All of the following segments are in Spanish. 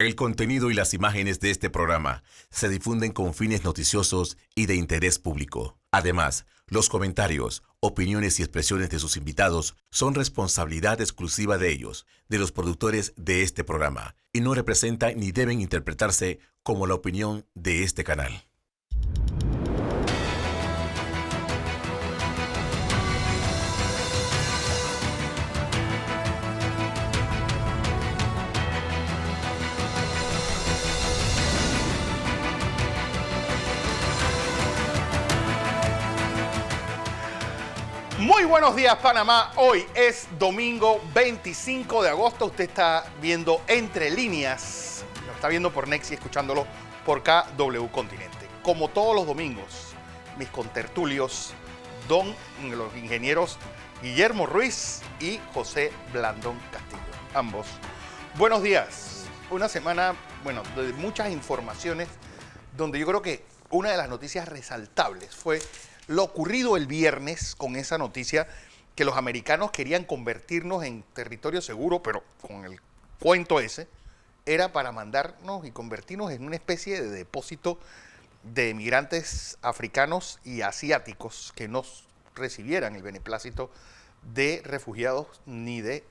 El contenido y las imágenes de este programa se difunden con fines noticiosos y de interés público. Además, los comentarios, opiniones y expresiones de sus invitados son responsabilidad exclusiva de ellos, de los productores de este programa, y no representan ni deben interpretarse como la opinión de este canal. Muy buenos días, Panamá. Hoy es domingo 25 de agosto. Usted está viendo Entre Líneas. Lo está viendo por Next y escuchándolo por KW Continente. Como todos los domingos, mis contertulios, los ingenieros Guillermo Ruiz y José Blandón Castillo. Ambos. Buenos días. Una semana, de muchas informaciones, donde yo creo que una de las noticias resaltables fue lo ocurrido el viernes con esa noticia que los americanos querían convertirnos en territorio seguro, pero con el cuento ese, era para mandarnos y convertirnos en una especie de depósito de migrantes africanos y asiáticos que no recibieran el beneplácito de refugiados ni de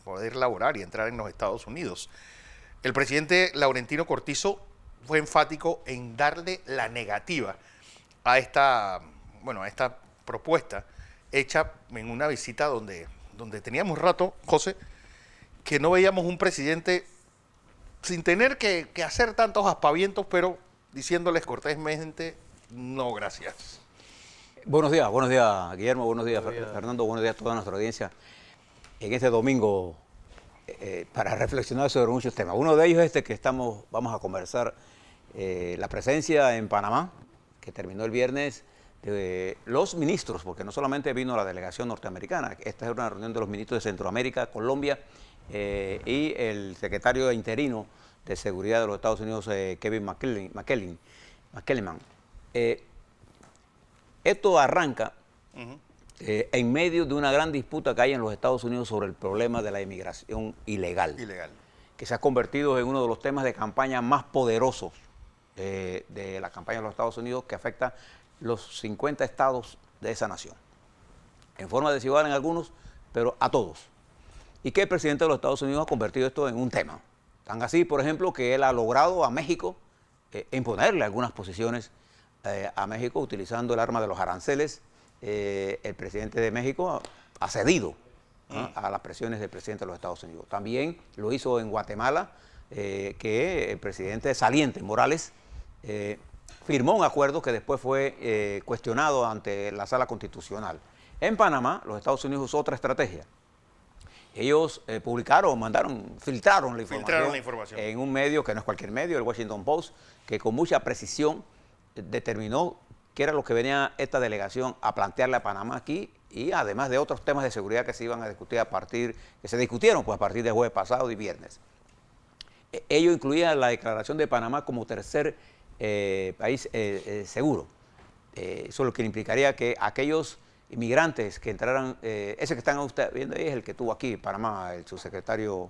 poder laborar y entrar en los Estados Unidos. El presidente Laurentino Cortizo fue enfático en darle la negativa a esta propuesta hecha en una visita donde teníamos rato, José, que no veíamos un presidente sin tener que hacer tantos aspavientos, pero diciéndoles cortésmente, no, gracias. Buenos días, Guillermo, buenos días, Fernando, buenos días a toda nuestra audiencia. En este domingo, para reflexionar sobre muchos temas. Uno de ellos es este que vamos a conversar, la presencia en Panamá, que terminó el viernes, de los ministros, porque no solamente vino la delegación norteamericana, esta es una reunión de los ministros de Centroamérica, Colombia, y el secretario interino de Seguridad de los Estados Unidos, Kevin McKelliman. Esto arranca en medio de una gran disputa que hay en los Estados Unidos sobre el problema de la inmigración ilegal. Que se ha convertido en uno de los temas de campaña más poderosos de la campaña de los Estados Unidos, que afecta los 50 estados de esa nación. En forma desigual en algunos, pero a todos. Y que el presidente de los Estados Unidos ha convertido esto en un tema. Tan así, por ejemplo, que él ha logrado a México imponerle algunas posiciones a México utilizando el arma de los aranceles. El presidente de México ha cedido a las presiones del presidente de los Estados Unidos. También lo hizo en Guatemala, que el presidente saliente, Morales, firmó un acuerdo que después fue cuestionado ante la Sala Constitucional. En Panamá, los Estados Unidos usó otra estrategia. Ellos filtraron la información en un medio que no es cualquier medio, el Washington Post, que con mucha precisión determinó qué era lo que venía esta delegación a plantearle a Panamá aquí, y además de otros temas de seguridad que se iban a discutir que se discutieron pues, a partir del jueves pasado y viernes. Ello incluía la declaración de Panamá como tercer país seguro. Eso lo que implicaría que aquellos inmigrantes que entraran, ese que están usted viendo ahí es el que tuvo aquí en Panamá, el secretario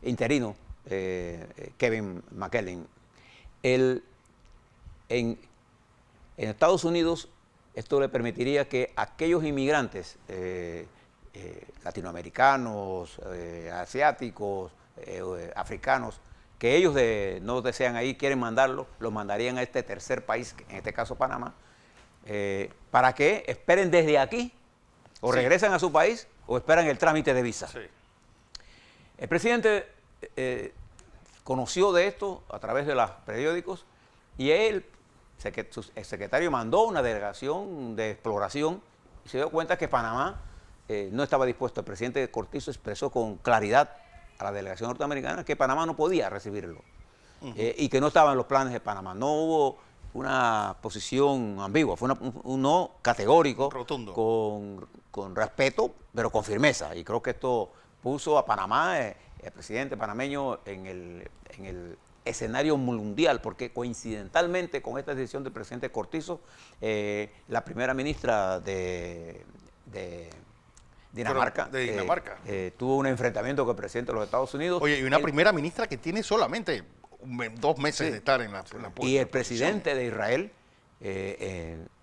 interino, Kevin McKelliman. En Estados Unidos esto le permitiría que aquellos inmigrantes latinoamericanos, asiáticos, africanos, que ellos no desean ahí, quieren mandarlo, los mandarían a este tercer país, en este caso Panamá, para que esperen desde aquí, o regresan a su país, o esperan el trámite de visa. Sí. El presidente conoció de esto a través de los periódicos, y el secretario mandó una delegación de exploración, y se dio cuenta que Panamá no estaba dispuesto. El presidente Cortizo expresó con claridad a la delegación norteamericana que Panamá no podía recibirlo y que no estaba en los planes de Panamá. No hubo una posición ambigua, fue un no categórico, rotundo, con respeto, pero con firmeza. Y creo que esto puso a Panamá, el presidente panameño, en el escenario mundial, porque coincidentalmente con esta decisión del presidente Cortizo, la primera ministra de Dinamarca. De Dinamarca. Tuvo un enfrentamiento con el presidente de los Estados Unidos. Oye, y una primera ministra que tiene solamente 2 meses de estar en la puesta. Y el presidente de Israel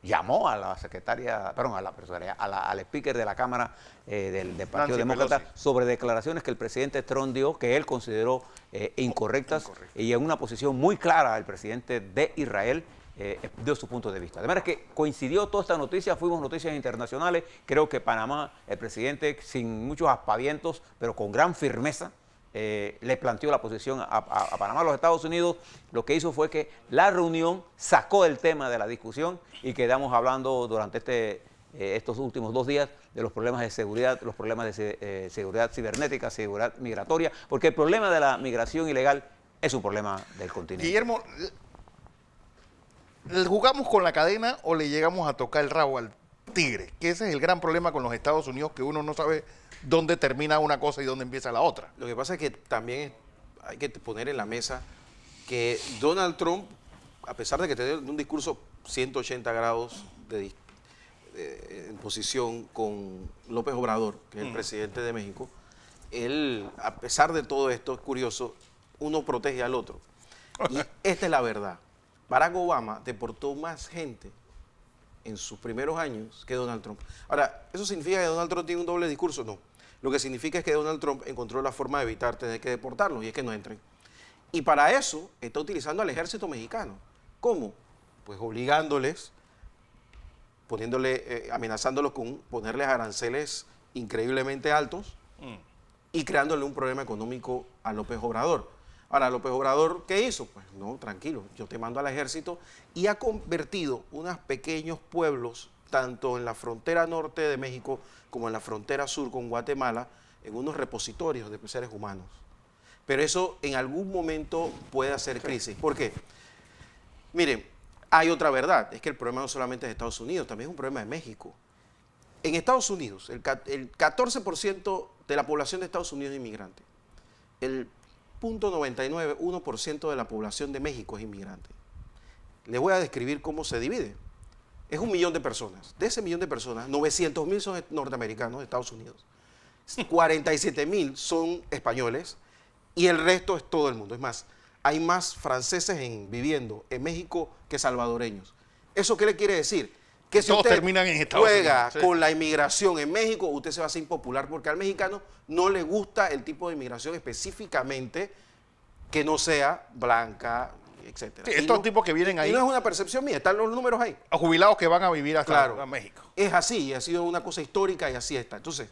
llamó a la secretaria, perdón, al speaker de la Cámara del Partido Demócrata sobre declaraciones que el presidente Trump dio, que él consideró incorrectas, y en una posición muy clara el presidente de Israel dio su punto de vista. De manera que coincidió toda esta noticia, fuimos noticias internacionales. Creo que Panamá, el presidente, sin muchos aspavientos, pero con gran firmeza, le planteó la posición a Panamá. Los Estados Unidos lo que hizo fue que la reunión sacó el tema de la discusión y quedamos hablando durante estos últimos 2 días de los problemas de seguridad, los problemas de seguridad cibernética, seguridad migratoria, porque el problema de la migración ilegal es un problema del continente. Guillermo, ¿jugamos con la cadena o le llegamos a tocar el rabo al tigre? Que ese es el gran problema con los Estados Unidos, que uno no sabe dónde termina una cosa y dónde empieza la otra. Lo que pasa es que también hay que poner en la mesa que Donald Trump, a pesar de que tiene un discurso 180 grados en posición con López Obrador, que es el presidente de México, él, a pesar de todo esto, es curioso, uno protege al otro. Y esta es la verdad. Barack Obama deportó más gente en sus primeros años que Donald Trump. Ahora, ¿eso significa que Donald Trump tiene un doble discurso? No. Lo que significa es que Donald Trump encontró la forma de evitar tener que deportarlos, y es que no entren. Y para eso está utilizando al ejército mexicano. ¿Cómo? Pues obligándoles, amenazándolos con ponerles aranceles increíblemente altos y creándole un problema económico a López Obrador. Ahora, López Obrador, ¿qué hizo? Pues no, tranquilo, yo te mando al ejército, y ha convertido unos pequeños pueblos, tanto en la frontera norte de México como en la frontera sur con Guatemala, en unos repositorios de seres humanos. Pero eso en algún momento puede hacer crisis. ¿Por qué? Miren, hay otra verdad, es que el problema no solamente es de Estados Unidos, también es un problema de México. En Estados Unidos, el 14% de la población de Estados Unidos es inmigrante. El 0.99% de la población de México es inmigrante. Les voy a describir cómo se divide. Es 1 millón de personas. De ese 1 millón de personas, 900,000 son norteamericanos de Estados Unidos. 47,000 son españoles y el resto es todo el mundo. Es más, hay más franceses viviendo en México que salvadoreños. ¿Eso qué le quiere decir? Que si todos usted terminan en Estados juega Unidos, con la inmigración en México, usted se va a hacer impopular, porque al mexicano no le gusta el tipo de inmigración específicamente que no sea blanca, etcétera. Sí, estos tipos que vienen ahí. Y no es una percepción mía, están los números ahí. A jubilados que van a vivir hasta a México. Es así, ha sido una cosa histórica y así está. Entonces,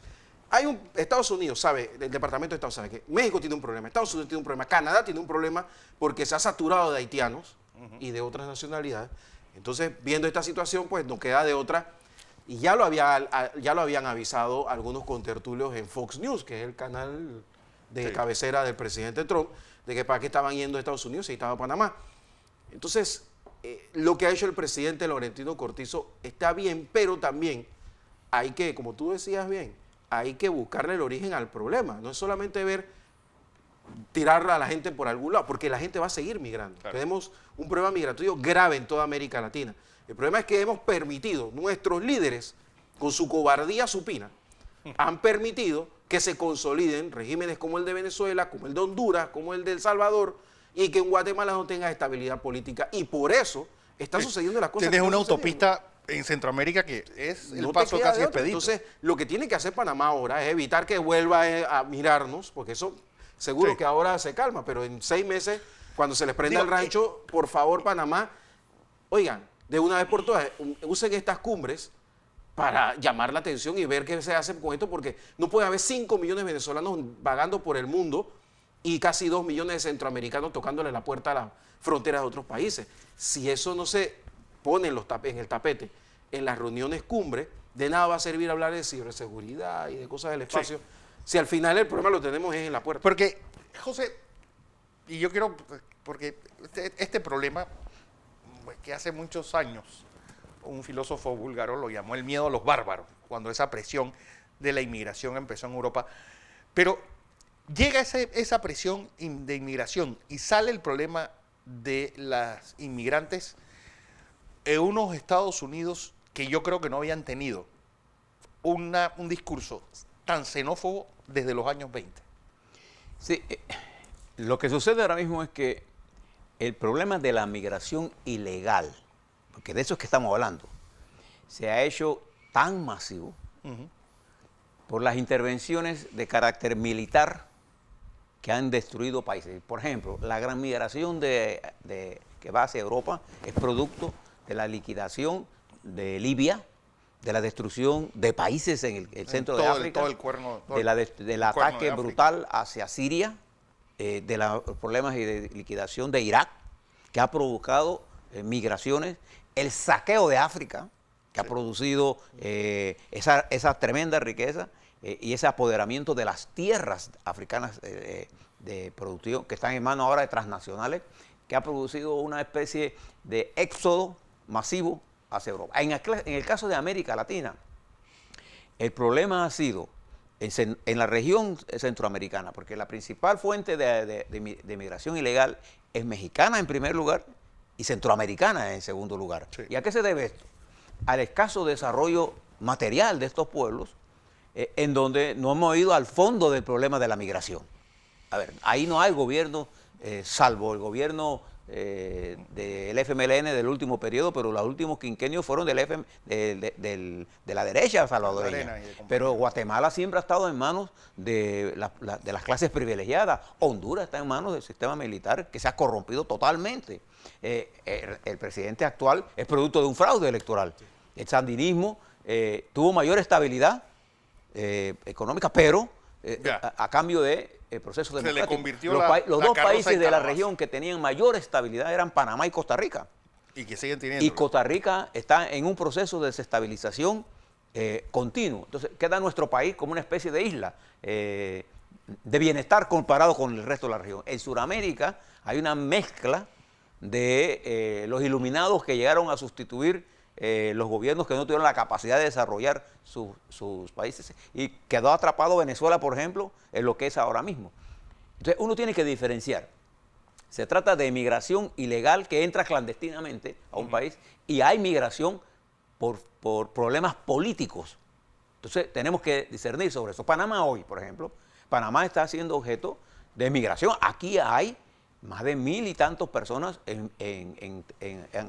Estados Unidos sabe, el Departamento de Estado sabe que México tiene un problema, Estados Unidos tiene un problema, Canadá tiene un problema porque se ha saturado de haitianos y de otras nacionalidades. Entonces, viendo esta situación, pues nos queda de otra. Y ya lo habían avisado algunos contertulios en Fox News, que es el canal de cabecera del presidente Trump, de que para qué estaban yendo a Estados Unidos y estaba Panamá. Entonces, lo que ha hecho el presidente Laurentino Cortizo está bien, pero también hay que, como tú decías bien, hay que buscarle el origen al problema. No es solamente tirar a la gente por algún lado, porque la gente va a seguir migrando. Claro. Tenemos un problema migratorio grave en toda América Latina. El problema es que hemos permitido, nuestros líderes, con su cobardía supina, han permitido que se consoliden regímenes como el de Venezuela, como el de Honduras, como el de El Salvador, y que en Guatemala no tenga estabilidad política. Y por eso están sucediendo las cosas. Tienes una autopista en Centroamérica que es el paso casi expedito. Entonces, lo que tiene que hacer Panamá ahora es evitar que vuelva a mirarnos, porque eso seguro que ahora se calma, pero en 6 meses, cuando se les prenda el rancho, por favor, Panamá, oigan, de una vez por todas, usen estas cumbres para llamar la atención y ver qué se hace con esto, porque no puede haber 5 millones de venezolanos vagando por el mundo y casi 2 millones de centroamericanos tocándole la puerta a las fronteras de otros países. Si eso no se pone en el tapete en las reuniones cumbre, de nada va a servir hablar de ciberseguridad y de cosas del espacio, si al final el problema lo tenemos es en la puerta. Porque, José, y yo quiero, porque este problema, que hace muchos años un filósofo búlgaro lo llamó el miedo a los bárbaros, cuando esa presión de la inmigración empezó en Europa. Pero llega esa presión de inmigración y sale el problema de las inmigrantes en unos Estados Unidos que yo creo que no habían tenido un discurso tan xenófobo desde los años 20? Sí, lo que sucede ahora mismo es que el problema de la migración ilegal, porque de eso es que estamos hablando, se ha hecho tan masivo por las intervenciones de carácter militar que han destruido países. Por ejemplo, la gran migración que va hacia Europa es producto de la liquidación de Libia, de la destrucción de países en el centro de África, del ataque brutal hacia Siria, de los problemas y de liquidación de Irak, que ha provocado migraciones, el saqueo de África, que ha producido esa tremenda riqueza y ese apoderamiento de las tierras africanas de producción, que están en manos ahora de transnacionales, que ha producido una especie de éxodo masivo hacia Europa. En el caso de América Latina, el problema ha sido en la región centroamericana, porque la principal fuente de migración ilegal es mexicana en primer lugar y centroamericana en segundo lugar. Sí. ¿Y a qué se debe esto? Al escaso desarrollo material de estos pueblos, en donde no hemos ido al fondo del problema de la migración. A ver, ahí no hay gobierno, salvo el gobierno del FMLN del último periodo, pero los últimos quinquenios fueron de la derecha salvadoreña. Pero Guatemala siempre ha estado en manos de las clases privilegiadas. Honduras está en manos del sistema militar que se ha corrompido totalmente. El presidente actual es producto de un fraude electoral. El sandinismo tuvo mayor estabilidad económica, pero a cambio de proceso democrático. Se le convirtió los dos países de la región que tenían mayor estabilidad eran Panamá y Costa Rica. Y que siguen teniendo. Y Costa Rica está en un proceso de desestabilización continuo. Entonces queda nuestro país como una especie de isla de bienestar comparado con el resto de la región. En Sudamérica hay una mezcla de los iluminados que llegaron a sustituir los gobiernos que no tuvieron la capacidad de desarrollar sus países, y quedó atrapado Venezuela, por ejemplo, en lo que es ahora mismo. Entonces uno tiene que diferenciar. Se trata de migración ilegal que entra clandestinamente a un país, y hay migración por problemas políticos. Entonces tenemos que discernir sobre eso. Panamá hoy, por ejemplo, Panamá está siendo objeto de migración. Aquí hay más de 1,000 y tantos personas en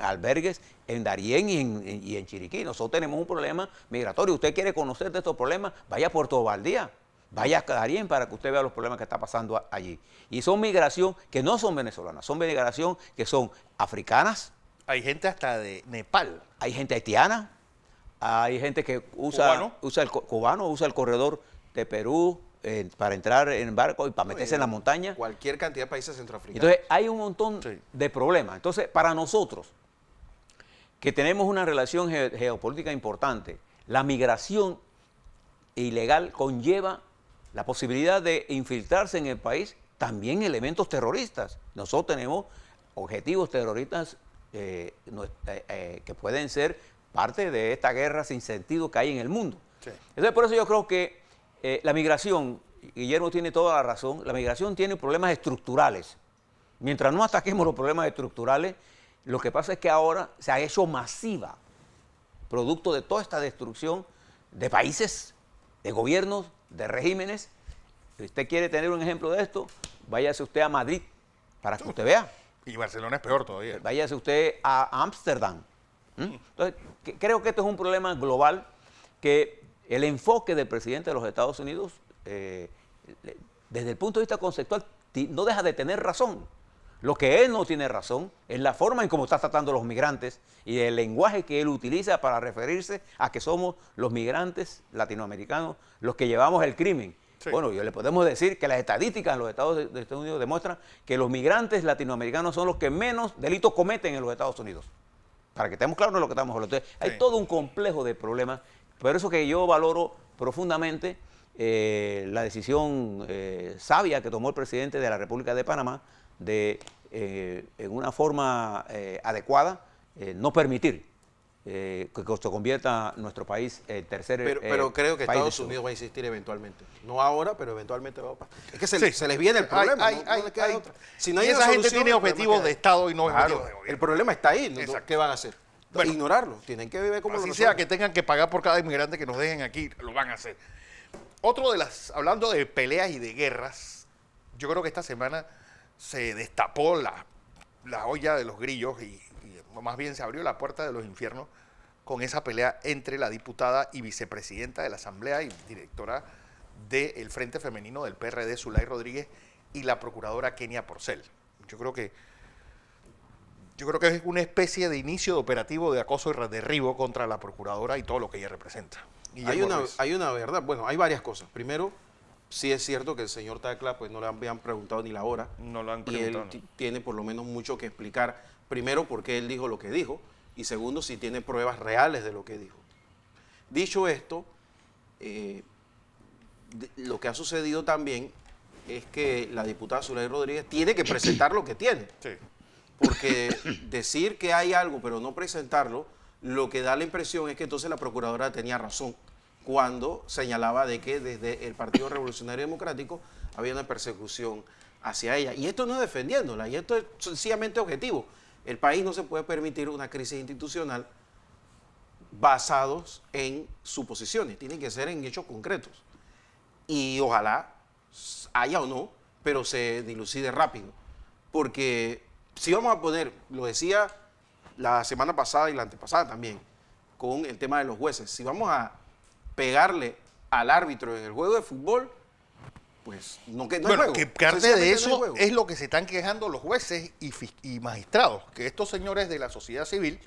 albergues en Darién y en Chiriquí. Nosotros tenemos un problema migratorio. Usted quiere conocer de estos problemas, vaya a Puerto Valdía, vaya a Darién para que usted vea los problemas que está pasando allí. Y son migración que no son venezolanas, son migración que son africanas. Hay gente hasta de Nepal. Hay gente haitiana, hay gente que usa el corredor de Perú, para entrar en barco y para meterse en la montaña. Cualquier cantidad de países centroafricanos. Entonces hay un montón de problemas. Entonces para nosotros, que tenemos una relación geopolítica importante, la migración ilegal conlleva la posibilidad de infiltrarse en el país también elementos terroristas. Nosotros tenemos objetivos terroristas que pueden ser parte de esta guerra sin sentido que hay en el mundo. Sí. Entonces por eso yo creo que la migración, Guillermo tiene toda la razón, la migración tiene problemas estructurales. Mientras no ataquemos los problemas estructurales, lo que pasa es que ahora se ha hecho masiva, producto de toda esta destrucción de países, de gobiernos, de regímenes. Si usted quiere tener un ejemplo de esto, váyase usted a Madrid para que usted vea. Y Barcelona es peor todavía. Váyase usted a Ámsterdam. Entonces, creo que esto es un problema global que el enfoque del presidente de los Estados Unidos, desde el punto de vista conceptual, no deja de tener razón. Lo que él no tiene razón es la forma en cómo está tratando a los migrantes y el lenguaje que él utiliza para referirse a que somos los migrantes latinoamericanos los que llevamos el crimen. Sí. Bueno, yo le podemos decir que las estadísticas en los Estados Unidos demuestran que los migrantes latinoamericanos son los que menos delitos cometen en los Estados Unidos. Para que estemos claros de lo que estamos hablando. Entonces, hay todo un complejo de problemas. Por eso que yo valoro profundamente la decisión sabia que tomó el presidente de la República de Panamá de, en una forma adecuada, no permitir que se convierta nuestro país en tercer pero creo que Estados Unidos va a insistir eventualmente. No ahora, pero eventualmente va a pasar. Es que se les viene el problema. Si no hay esa gente tiene objetivos de Estado y no objetivos de gobierno. El problema está ahí. ¿No? ¿Qué van a hacer? Bueno, ignorarlo. Tienen que ver como así sea que tengan que pagar por cada inmigrante que nos dejen aquí, lo van a hacer. Hablando de peleas y de guerras, yo creo que esta semana se destapó la olla de los grillos y más bien se abrió la puerta de los infiernos con esa pelea entre la diputada y vicepresidenta de la Asamblea y directora del Frente Femenino del PRD, Zulay Rodríguez, y la procuradora Kenia Porcel. Yo creo que es una especie de inicio de operativo de acoso y derribo contra la procuradora y todo lo que ella representa. Hay una verdad, bueno, hay varias cosas. Primero, sí es cierto que el señor Tacla pues no le habían preguntado ni la hora. No lo han y él preguntado. tiene por lo menos mucho que explicar. Primero, por qué él dijo lo que dijo. Y segundo, si tiene pruebas reales de lo que dijo. Dicho esto, lo que ha sucedido también es que la diputada Zulay Rodríguez tiene que presentar lo que tiene. Sí. Porque decir que hay algo pero no presentarlo, lo que da la impresión es que entonces la procuradora tenía razón cuando señalaba de que desde el Partido Revolucionario Democrático había una persecución hacia ella. Y esto no es defendiéndola, y esto es sencillamente objetivo. El país no se puede permitir una crisis institucional basados en suposiciones, tienen que ser en hechos concretos. Y ojalá haya o no, pero se dilucide rápido. Porque si vamos a poner, lo decía la semana pasada y la antepasada también, con el tema de los jueces, si vamos a pegarle al árbitro en el juego de fútbol, pues no hay juego. Que parte de eso es lo que se están quejando los jueces y magistrados, que estos señores de la sociedad civil,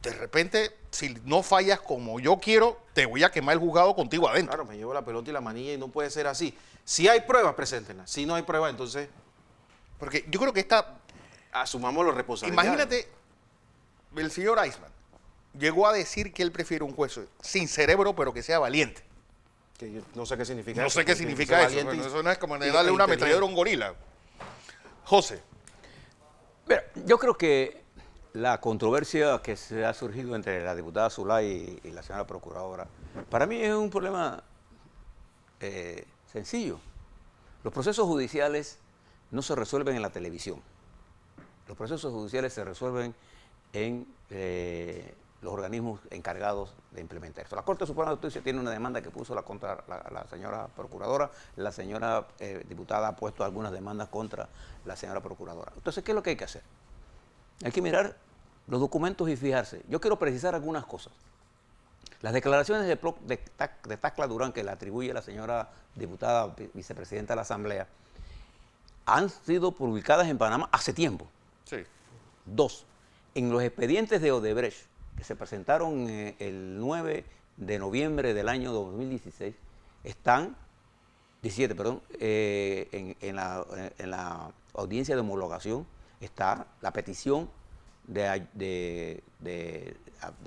de repente, si no fallas como yo quiero, te voy a quemar el juzgado contigo adentro. Claro, me llevo la pelota y la manilla y no puede ser así. Si hay pruebas, preséntenlas. Si no hay pruebas, entonces Porque yo creo que esta... asumamos los responsables. Imagínate, el señor Eisman llegó a decir que él prefiere un juez sin cerebro, pero que sea valiente. Que yo no sé qué significa No eso. sé qué significa eso. Bueno, eso no es como de darle una ametralladora a un gorila. José. Mira, yo creo que la controversia que se ha surgido entre la diputada Zulay y la señora procuradora, para mí es un problema sencillo. Los procesos judiciales no se resuelven en la televisión. Los procesos judiciales se resuelven en los organismos encargados de implementar esto. La Corte Suprema de Justicia tiene una demanda que puso contra la señora procuradora, la señora diputada ha puesto algunas demandas contra la señora procuradora. Entonces, ¿qué es lo que hay que hacer? Hay que mirar los documentos y fijarse. Yo quiero precisar algunas cosas. Las declaraciones de Tacla Durán, que le atribuye a la señora diputada vicepresidenta de la Asamblea, han sido publicadas en Panamá hace tiempo. Sí. 2. En los expedientes de Odebrecht, que se presentaron el 9 de noviembre del año 2016, están, 17, perdón, en la audiencia de homologación está la petición de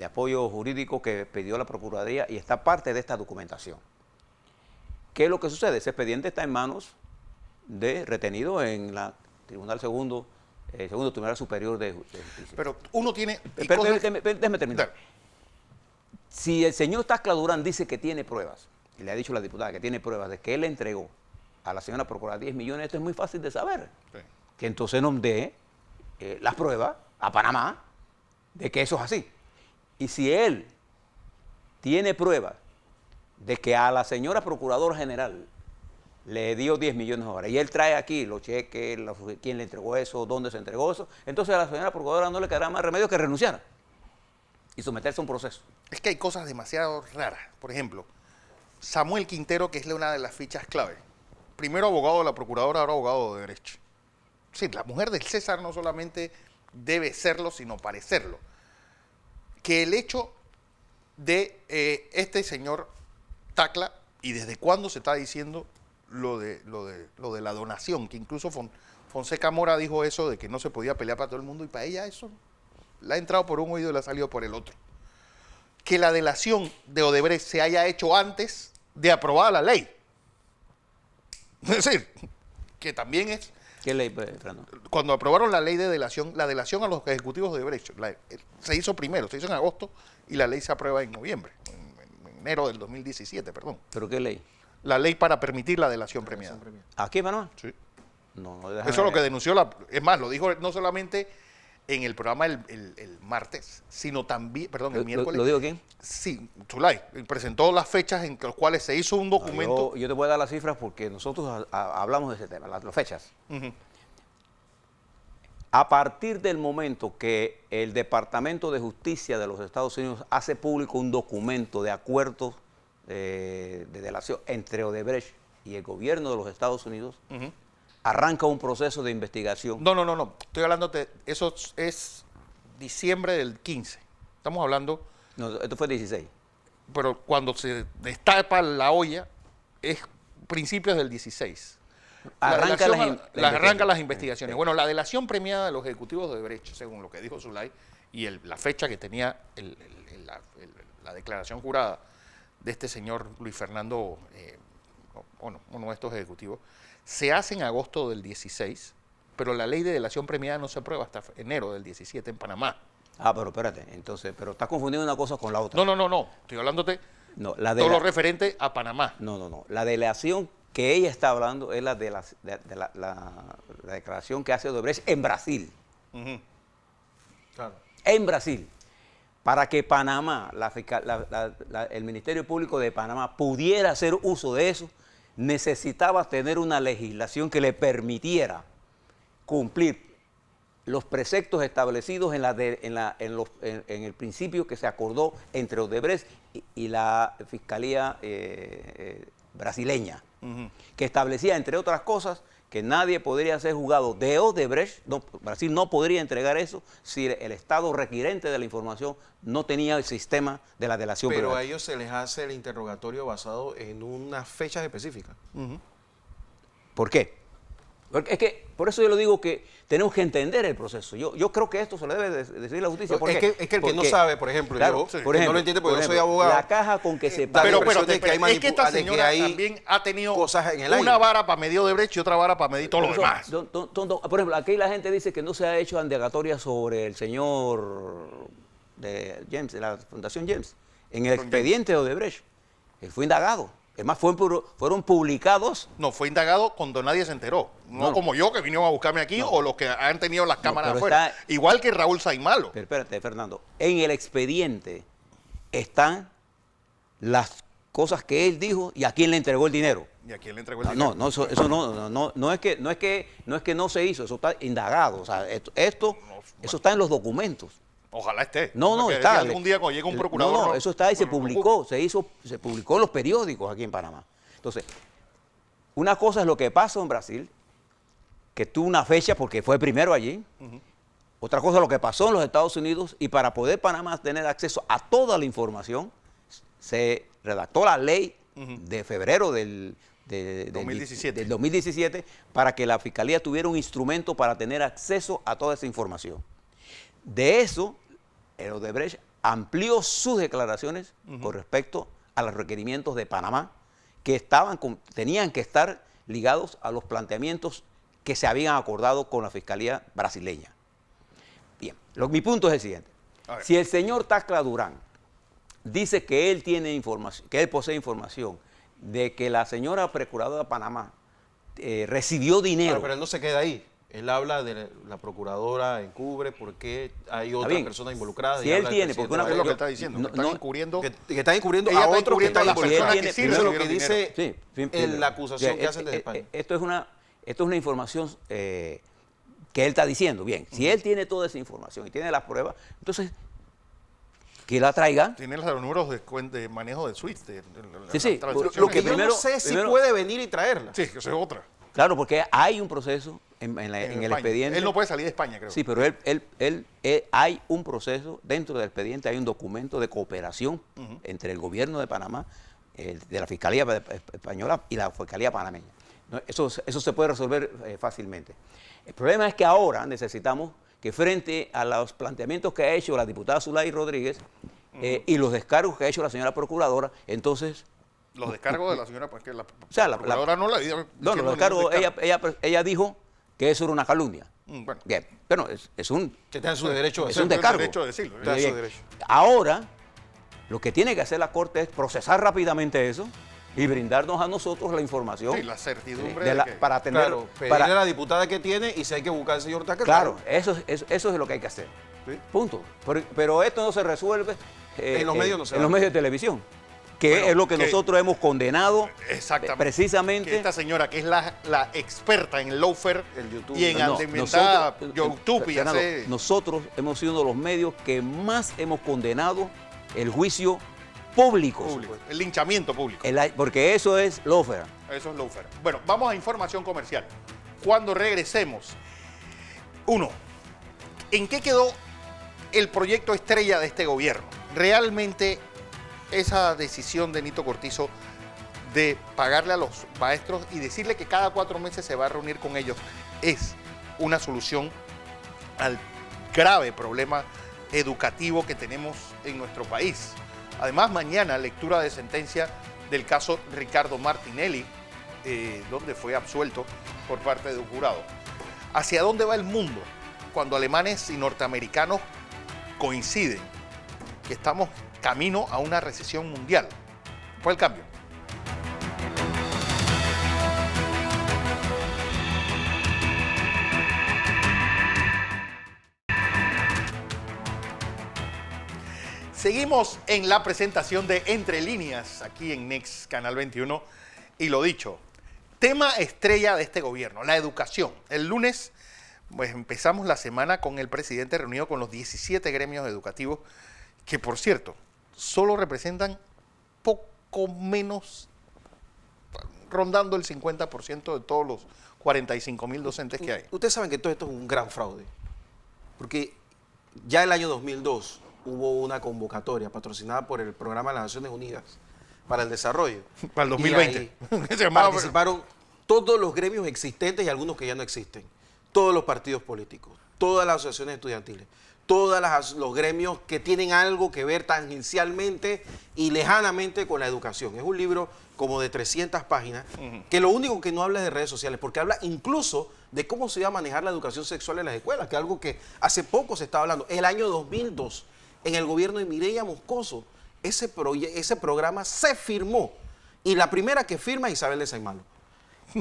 apoyo jurídico que pidió la Procuraduría y está parte de esta documentación. ¿Qué es lo que sucede? Ese expediente está en manos retenido en la Tribunal Segundo Tribunal Superior de Justicia. Pero uno tiene... Déjeme terminar. Si el señor Tacla Durán dice que tiene pruebas, y le ha dicho a la diputada que tiene pruebas de que él le entregó a la señora procuradora 10 millones, esto es muy fácil de saber. Sí. Que entonces nos dé las pruebas a Panamá de que eso es así. Y si él tiene pruebas de que a la señora procuradora general le dio 10 millones ahora y él trae aquí los cheques, quién le entregó eso, dónde se entregó eso, entonces a la señora procuradora no le quedará más remedio que renunciar y someterse a un proceso. Es que hay cosas demasiado raras. Por ejemplo, Samuel Quintero, que es una de las fichas clave. Primero abogado de la procuradora, ahora abogado de derecho. Sí, la mujer del César no solamente debe serlo, sino parecerlo. Que el hecho de este señor Tacla, y desde cuándo se está diciendo lo de la donación, que incluso Fonseca Mora dijo eso de que no se podía pelear para todo el mundo, y para ella eso le ha entrado por un oído y le ha salido por el otro. Que la delación de Odebrecht se haya hecho antes de aprobada la ley. Es decir, que también es... ¿Qué ley, Fernando? Cuando aprobaron la ley de delación, la delación a los ejecutivos de Odebrecht se hizo primero, se hizo en agosto y la ley se aprueba en noviembre, en enero del 2017, perdón. ¿Pero qué ley? La ley para permitir la delación premiada. ¿Aquí en Panamá? Sí. No, Eso es lo que denunció es más, lo dijo no solamente en el programa el martes, sino también, perdón, el miércoles. ¿Lo digo quién? Sí, Zulay presentó las fechas en las cuales se hizo un documento. Yo te voy a dar las cifras porque nosotros hablamos de ese tema, las fechas. A partir del momento que el Departamento de Justicia de los Estados Unidos hace público un documento de acuerdo de delación entre Odebrecht y el gobierno de los Estados Unidos, arranca un proceso de investigación. No. Estoy hablando de eso es diciembre del 15. Estamos hablando. No, esto fue 16. Pero cuando se destapa la olla es principios del 16. Arranca las investigaciones. Bueno, la delación premiada de los ejecutivos de Odebrecht, según lo que dijo Zulay, y la fecha que tenía la declaración jurada de este señor Luis Fernando, uno de estos ejecutivos, se hace en agosto del 16, pero la ley de delación premiada no se aprueba hasta enero del 17 en Panamá. Pero espérate, pero estás confundiendo una cosa con la otra. No. Estoy hablándote todo lo referente a Panamá. No. La delación que ella está hablando es la de la declaración que hace Odebrecht en Brasil. Claro. En Brasil. Para que Panamá, el Ministerio Público de Panamá pudiera hacer uso de eso, necesitaba tener una legislación que le permitiera cumplir los preceptos establecidos en el principio que se acordó entre Odebrecht y la Fiscalía brasileña, que establecía, entre otras cosas, que nadie podría ser juzgado de Odebrecht. Brasil no podría entregar eso si el Estado requirente de la información no tenía el sistema de la delación. Pero a ellos se les hace el interrogatorio basado en unas fechas específicas. ¿Por qué? Porque es que, por eso yo le digo que tenemos que entender el proceso. Yo creo que esto se le debe decir a la justicia. Es que el que no sabe, por ejemplo, claro, yo no lo entiende porque yo soy abogado. La caja con que se paga. Pero es que esta señora también ha tenido cosas en el aire. Una vara para medir Odebrecht y otra vara para medir todo lo demás. Por ejemplo, aquí la gente dice que no se ha hecho indagatoria sobre el señor de James, de la Fundación James, en el expediente de Odebrecht. Él fue indagado. Es más, fueron publicados. No, fue indagado cuando nadie se enteró. No como yo, que vinieron a buscarme aquí, o los que han tenido las cámaras afuera. Igual que Raúl Saimalo. Pero espérate, Fernando. En el expediente están las cosas que él dijo y a quién le entregó el dinero. ¿Y a quién le entregó el dinero? No es que no se hizo, eso está indagado. O sea, eso está en los documentos. Ojalá esté. No, está. Algún día cuando llegue un procurador. No, eso está ahí, se publicó, se publicó en los periódicos aquí en Panamá. Entonces, una cosa es lo que pasó en Brasil, que tuvo una fecha porque fue primero allí. Otra cosa es lo que pasó en los Estados Unidos, y para poder Panamá tener acceso a toda la información, se redactó la ley de febrero del 2017 para que la Fiscalía tuviera un instrumento para tener acceso a toda esa información. De eso, el Odebrecht amplió sus declaraciones con respecto a los requerimientos de Panamá, que tenían que estar ligados a los planteamientos que se habían acordado con la Fiscalía brasileña. Bien, mi punto es el siguiente. Si el señor Tacla Durán dice que él tiene información, que él posee información de que la señora procuradora de Panamá recibió dinero. Pero él no se queda ahí. Él habla de la procuradora encubre porque hay otras personas involucradas. Si él tiene, porque es lo que está diciendo, que están encubriendo. Que están encubriendo a otros que están involucrados. Eso es lo que dice la acusación que hacen desde España. Esto es una información que él está diciendo. Bien, si él tiene toda esa información y tiene las pruebas, entonces que la traiga. Tiene los números de manejo de SWIFT. Sí. Lo que yo no sé si puede venir y traerla. Sí, eso es otra. Claro, porque hay un proceso en el expediente. Él no puede salir de España, creo. Sí, pero hay un proceso, dentro del expediente hay un documento de cooperación entre el gobierno de Panamá, de la Fiscalía Española y la Fiscalía Panameña. ¿No? Eso se puede resolver fácilmente. El problema es que ahora necesitamos que, frente a los planteamientos que ha hecho la diputada Zulay Rodríguez y los descargos que ha hecho la señora procuradora, entonces... Los descargos de la señora, pues que la procuradora no la dio. No, los descargos, ella dijo que eso era una calumnia. Bueno. Bien, bueno, es un... Que está en su derecho. Es un descargo. Derecho de decirlo. Ahora, lo que tiene que hacer la Corte es procesar rápidamente eso y brindarnos a nosotros la información. Sí, la certidumbre para tener... Claro, pedirle a la diputada que tiene y si hay que buscar al señor Tucker. Claro, eso es lo que hay que hacer. ¿Sí? Punto. Pero esto no se resuelve En los medios no se en da. los medios de televisión, que Bueno, es lo que que- nosotros hemos condenado Exactamente. precisamente. Que esta señora, que es la experta en lawfare El YouTube. y en No, alimentar nosotros- YouTube y Fernando, hacer... nosotros hemos sido uno de los medios que más hemos condenado el juicio público. público, el linchamiento público. Porque eso es lawfare. Eso es lawfare. Bueno, vamos a información comercial. Cuando regresemos, uno, ¿en qué quedó el proyecto estrella de este gobierno? ¿Realmente esa decisión de Nito Cortizo de pagarle a los maestros y decirle que cada 4 meses se va a reunir con ellos es una solución al grave problema educativo que tenemos en nuestro país? Además, mañana lectura de sentencia del caso Ricardo Martinelli, donde fue absuelto por parte de un jurado. ¿Hacia dónde va el mundo cuando alemanes y norteamericanos coinciden que estamos camino a una recesión mundial? Fue el cambio. Seguimos en la presentación de Entre Líneas, aquí en Next Canal 21. Y lo dicho, tema estrella de este gobierno, la educación. El lunes, pues empezamos la semana con el presidente reunido con los 17 gremios educativos, que por cierto, solo representan poco menos, rondando el 50% de todos los 45.000 docentes que hay. Ustedes saben que todo esto es un gran fraude, porque ya el año 2002 hubo una convocatoria patrocinada por el Programa de las Naciones Unidas para el Desarrollo. Para el Y 2020. ahí Se llamaba- participaron todos los gremios existentes y algunos que ya no existen, todos los partidos políticos, todas las asociaciones estudiantiles, todos los gremios que tienen algo que ver tangencialmente y lejanamente con la educación. Es un libro como de 300 páginas, que lo único que no habla es de redes sociales, porque habla incluso de cómo se va a manejar la educación sexual en las escuelas, que es algo que hace poco se estaba hablando. El año 2002, en el gobierno de Mireya Moscoso, ese programa se firmó. Y la primera que firma es Isabel de Saimalo.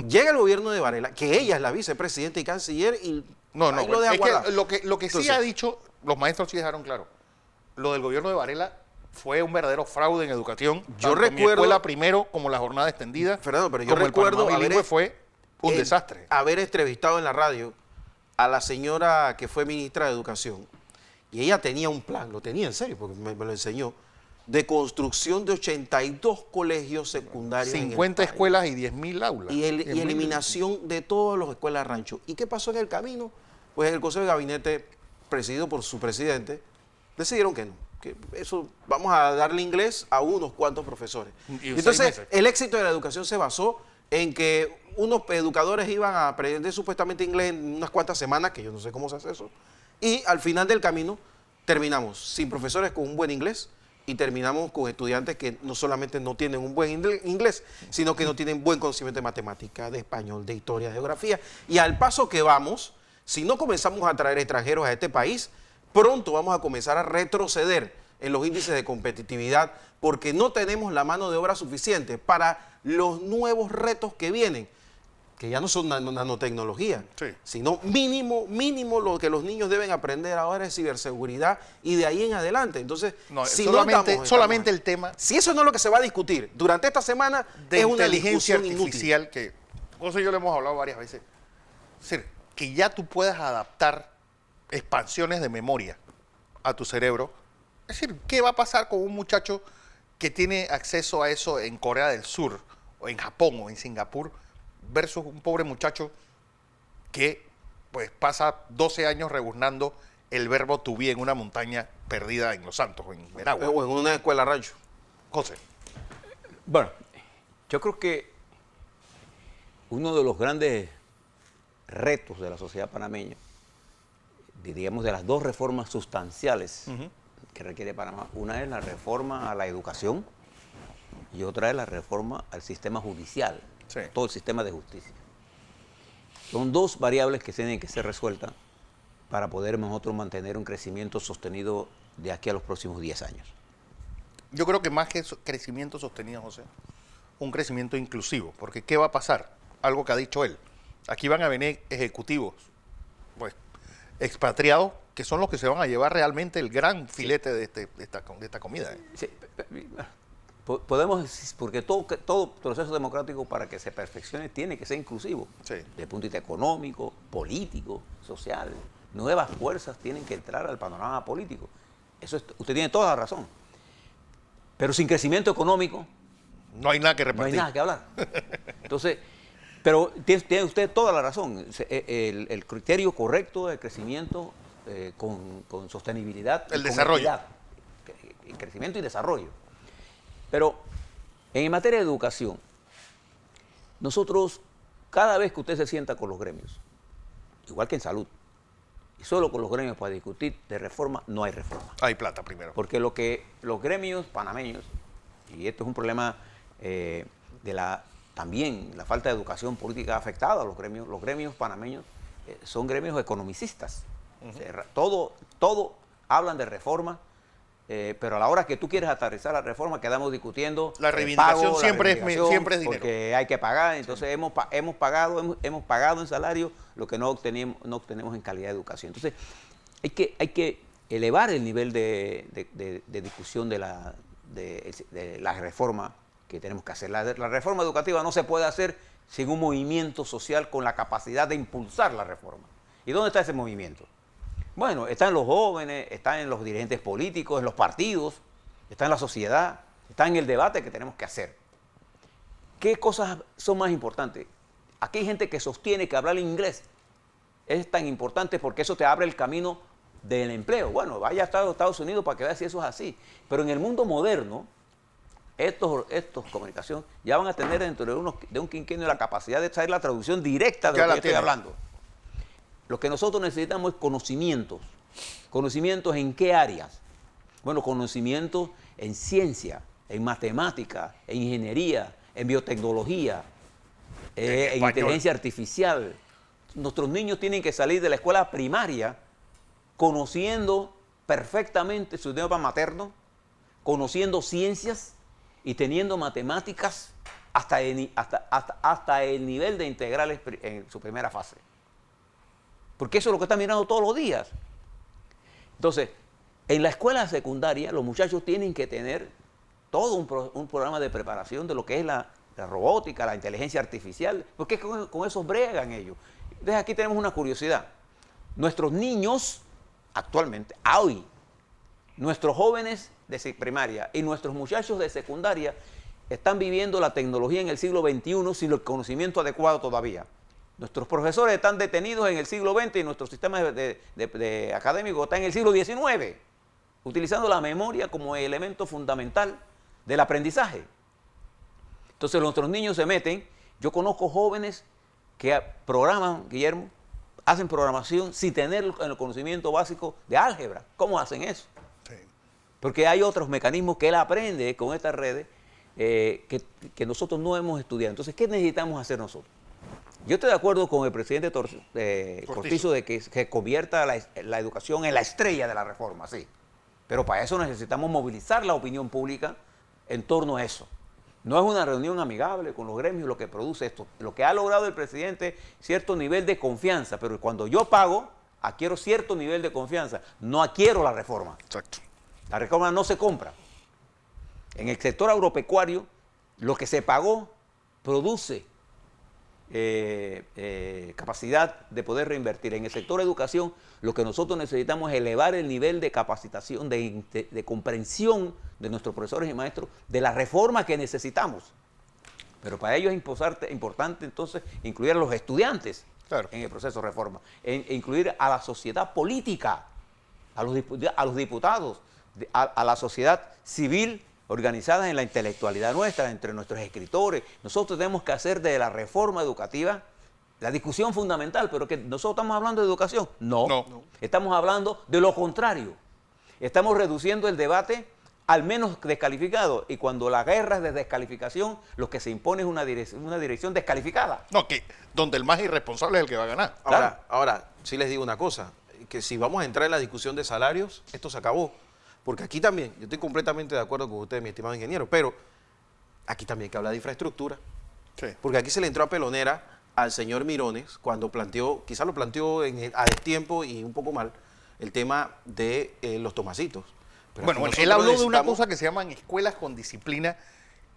Llega el gobierno de Varela, que ella es la vicepresidenta y canciller, y No, ahí lo deja es guardado. que lo que sí Entonces, ha dicho, los maestros sí dejaron claro, lo del gobierno de Varela fue un verdadero fraude en educación. Yo tanto mi recuerdo- escuela primero como la jornada extendida, Fernando, pero yo como recuerdo el Panamá bilingüe haber- fue un desastre. haber entrevistado en la radio a la señora que fue ministra de Educación, y ella tenía un plan, lo tenía en serio, porque me lo enseñó, de construcción de 82 colegios secundarios. en el 50 país. escuelas y 10.000 aulas. Y 10.000. eliminación de todas las escuelas rancho. ¿Y qué pasó en el camino? Pues el Consejo de Gabinete, presidido por su presidente, decidieron que no. Que eso, vamos a darle inglés a unos cuantos profesores. Y 6 Entonces, meses. el éxito de la educación se basó en que unos educadores iban a aprender supuestamente inglés en unas cuantas semanas, que yo no sé cómo se hace eso, y al final del camino terminamos sin profesores con un buen inglés, y terminamos con estudiantes que no solamente no tienen un buen inglés, sino que no tienen buen conocimiento de matemática, de español, de historia, de geografía. Y al paso que vamos, si no comenzamos a traer extranjeros a este país, pronto vamos a comenzar a retroceder en los índices de competitividad porque no tenemos la mano de obra suficiente para los nuevos retos que vienen, que ya no son nanotecnología, Sí. sino mínimo lo que los niños deben aprender ahora es ciberseguridad y de ahí en adelante. Entonces, No, si solamente el tema si eso no es lo que se va a discutir durante esta semana, de es una inteligencia discusión inútil. artificial que José y yo le hemos hablado varias veces. Es decir, que ya tú puedas adaptar expansiones de memoria a tu cerebro. Es decir, ¿qué va a pasar con un muchacho que tiene acceso a eso en Corea del Sur, o en Japón, o en Singapur, versus un pobre muchacho que pues pasa 12 años rebuznando el verbo to be en una montaña perdida en Los Santos, en Veragua? O en una escuela rancho. José. Bueno, yo creo que uno de los grandes retos de la sociedad panameña, diríamos de las dos reformas sustanciales que requiere Panamá, una es la reforma a la educación y otra es la reforma al sistema judicial, Sí. todo el sistema de justicia. Son dos variables que tienen que ser resueltas para poder nosotros mantener un crecimiento sostenido de aquí a los próximos 10 años. Yo creo que más que crecimiento sostenido, José, un crecimiento inclusivo, porque ¿qué va a pasar? Algo que ha dicho él. Aquí van a venir ejecutivos, pues, expatriados, que son los que se van a llevar realmente el gran filete de esta comida. Sí, podemos, porque todo proceso democrático para que se perfeccione tiene que ser inclusivo, Sí. desde el punto de vista económico, político, social. Nuevas fuerzas tienen que entrar al panorama político. Usted tiene toda la razón. Pero sin crecimiento económico No hay nada que no hay repartir. nada que hablar. Entonces, pero tiene usted toda la razón. El criterio correcto de crecimiento con sostenibilidad. El y con desarrollo. equidad. Crecimiento y desarrollo. Pero en materia de educación, nosotros, cada vez que usted se sienta con los gremios, igual que en salud, y solo con los gremios para discutir de reforma, no hay reforma. Hay plata primero. Porque lo que los gremios panameños, y esto es un problema también la falta de educación política ha afectado a los gremios panameños son gremios economicistas. O sea, todo hablan de reforma, pero a la hora que tú quieres aterrizar la reforma quedamos discutiendo La reivindicación siempre es dinero. porque hay que pagar. Entonces hemos pagado en salario lo que no obtenemos en calidad de educación. Entonces hay que elevar el nivel de discusión de la reforma que tenemos que hacer. La reforma educativa no se puede hacer sin un movimiento social con la capacidad de impulsar la reforma. ¿Y dónde está ese movimiento? Bueno, está en los jóvenes, está en los dirigentes políticos, en los partidos, está en la sociedad, está en el debate que tenemos que hacer. ¿Qué cosas son más importantes? Aquí hay gente que sostiene que hablar inglés es tan importante porque eso te abre el camino del empleo. Bueno, vaya a Estados Unidos para que vea si eso es así. Pero en el mundo moderno, estos comunicación ya van a tener dentro de un quinquenio la capacidad de traer la traducción directa de lo que yo estoy hablando. Lo que nosotros necesitamos es conocimientos. ¿Conocimientos en qué áreas? Bueno, conocimientos en ciencia, en matemática, en ingeniería, en biotecnología, en inteligencia artificial. Nuestros niños tienen que salir de la escuela primaria conociendo perfectamente su idioma materno, conociendo ciencias y teniendo matemáticas hasta el nivel de integrales en su primera fase. Porque eso es lo que están mirando todos los días. Entonces, en la escuela secundaria, los muchachos tienen que tener todo un programa de preparación de lo que es la robótica, la inteligencia artificial, porque con eso bregan ellos. Entonces, aquí tenemos una curiosidad. Nuestros niños, actualmente, hoy, nuestros jóvenes de primaria y nuestros muchachos de secundaria están viviendo la tecnología en el siglo XXI sin el conocimiento adecuado todavía. Nuestros profesores están detenidos en el siglo XX y nuestro sistema académico está en el siglo XIX, utilizando la memoria como elemento fundamental del aprendizaje. Entonces nuestros niños se meten, yo conozco jóvenes que programan, Guillermo, hacen programación sin tener el conocimiento básico de álgebra. ¿Cómo hacen eso? Sí. Porque hay otros mecanismos que él aprende con estas redes que nosotros no hemos estudiado. Entonces, ¿qué necesitamos hacer nosotros? Yo estoy de acuerdo con el presidente Cortizo de que se convierta la educación en la estrella de la reforma, sí. Pero para eso necesitamos movilizar la opinión pública en torno a eso. No es una reunión amigable con los gremios lo que produce esto. Lo que ha logrado el presidente, cierto nivel de confianza, pero cuando yo pago, adquiero cierto nivel de confianza, no adquiero la reforma. Exacto. La reforma no se compra. En el sector agropecuario, lo que se pagó produce capacidad de poder reinvertir. En el sector educación, lo que nosotros necesitamos es elevar el nivel de capacitación, de comprensión de nuestros profesores y maestros de la reforma que necesitamos. Pero para ello es importante entonces incluir a los estudiantes en el proceso de reforma, incluir a la sociedad política, a los diputados, a la sociedad civil organizadas en la intelectualidad nuestra, entre nuestros escritores. Nosotros tenemos que hacer de la reforma educativa la discusión fundamental, pero que nosotros estamos hablando de educación. No. Estamos hablando de lo contrario. Estamos reduciendo el debate al menos descalificado, y cuando la guerra es de descalificación, lo que se impone es una dirección descalificada. No, que donde el más irresponsable es el que va a ganar. Ahora, sí les digo una cosa, que si vamos a entrar en la discusión de salarios, esto se acabó. Porque aquí también, yo estoy completamente de acuerdo con usted, mi estimado ingeniero, pero aquí también hay que hablar de infraestructura. Sí. Porque aquí se le entró a pelonera al señor Mirones cuando planteó, quizás lo planteó a destiempo y un poco mal, el tema de los tomacitos. Pero Bueno, aquí él habló de una necesitamos- cosa que se llaman escuelas con disciplina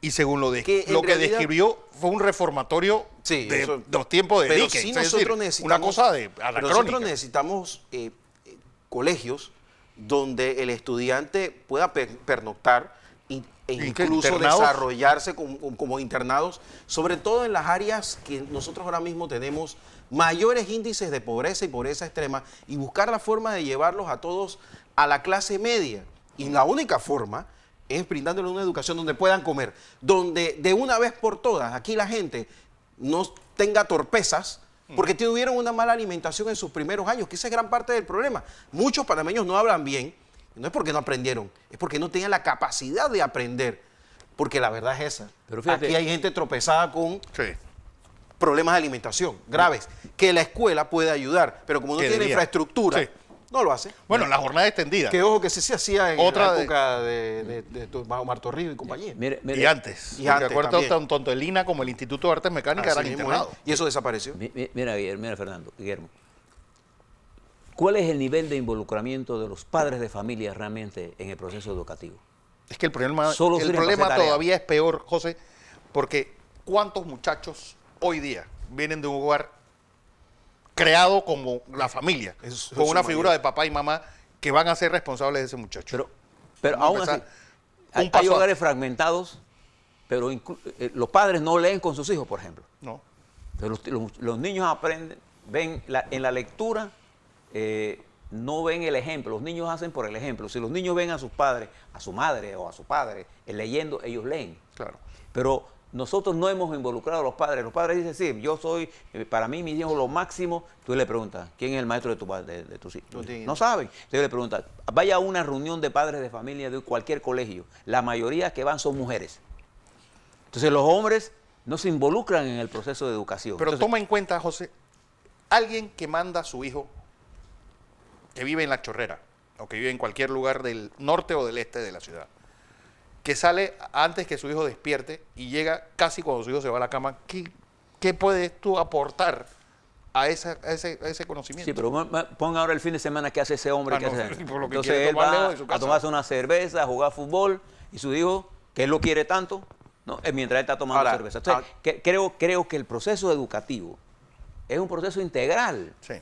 y según lo, Que en lo que realidad- describió fue un reformatorio Sí, de eso- los tiempos de pero Dickens. sí es decir, nosotros necesitamos, una cosa de pero anacrónica. nosotros necesitamos colegios donde el estudiante pueda pernoctar e ¿Y qué, incluso internados? desarrollarse como internados, sobre todo en las áreas que nosotros ahora mismo tenemos mayores índices de pobreza y pobreza extrema, y buscar la forma de llevarlos a todos a la clase media. Y la única forma es brindándoles una educación donde puedan comer, donde de una vez por todas aquí la gente no tenga torpezas porque tuvieron una mala alimentación en sus primeros años, que esa es gran parte del problema. Muchos panameños no hablan bien, y no es porque no aprendieron, es porque no tenían la capacidad de aprender, porque la verdad es esa. Pero fíjate- Aquí hay gente tropezada con Sí. problemas de alimentación graves, que la escuela puede ayudar, pero como no Que tiene debía. infraestructura, Sí. no lo hace. Bueno, la jornada extendida. Que ojo que sí se hacía en Otra la de- época de Omar Torrijos y compañía. Mire, mire, Y antes. Y Porque antes acuérdate, también. tanto el INA como el Instituto de Artes Mecánicas Así eran mismo internados. es. Y eso desapareció. Mira, Guillermo, mira, Fernando, Guillermo. ¿Cuál es el nivel de involucramiento de los padres de familia realmente en el proceso educativo? Es que el problema, Solo sirve para hacer tarea. todavía es peor, José, porque ¿cuántos muchachos hoy día vienen de un hogar creado como la familia, Eso con es una su figura mayor. de papá y mamá que van a ser responsables de ese muchacho? Pero Vamos a aún así, empezar un hay paso hogares fragmentados, pero los padres no leen con sus hijos, por ejemplo. No. Pero los niños aprenden, ven en la lectura, no ven el ejemplo. Los niños hacen por el ejemplo. Si los niños ven a sus padres, a su madre o a su padre leyendo, ellos leen. Claro. Pero nosotros no hemos involucrado a los padres. Los padres dicen, sí, yo soy, para mí, mis hijos, lo máximo. Tú le preguntas, ¿quién es el maestro de tu padre, de tus hijos? No tienen. No saben. Entonces le preguntas, vaya a una reunión de padres de familia de cualquier colegio. La mayoría que van son mujeres. Entonces los hombres no se involucran en el proceso de educación. Pero Entonces, toma en cuenta, José, alguien que manda a su hijo, que vive en La Chorrera, o que vive en cualquier lugar del norte o del este de la ciudad, que sale antes que su hijo despierte y llega casi cuando su hijo se va a la cama, ¿qué puedes tú aportar a ese conocimiento? sí, pero pon ahora el fin de semana que hace ese hombre. Ah, que no, hace. por lo que Entonces quiere él tomar va lejos de su a casa. tomarse una cerveza, a jugar fútbol, y su hijo, que él lo quiere tanto, ¿no? Mientras él está tomando Ahora, cerveza. Entonces, creo que el proceso educativo es un proceso integral. Sí.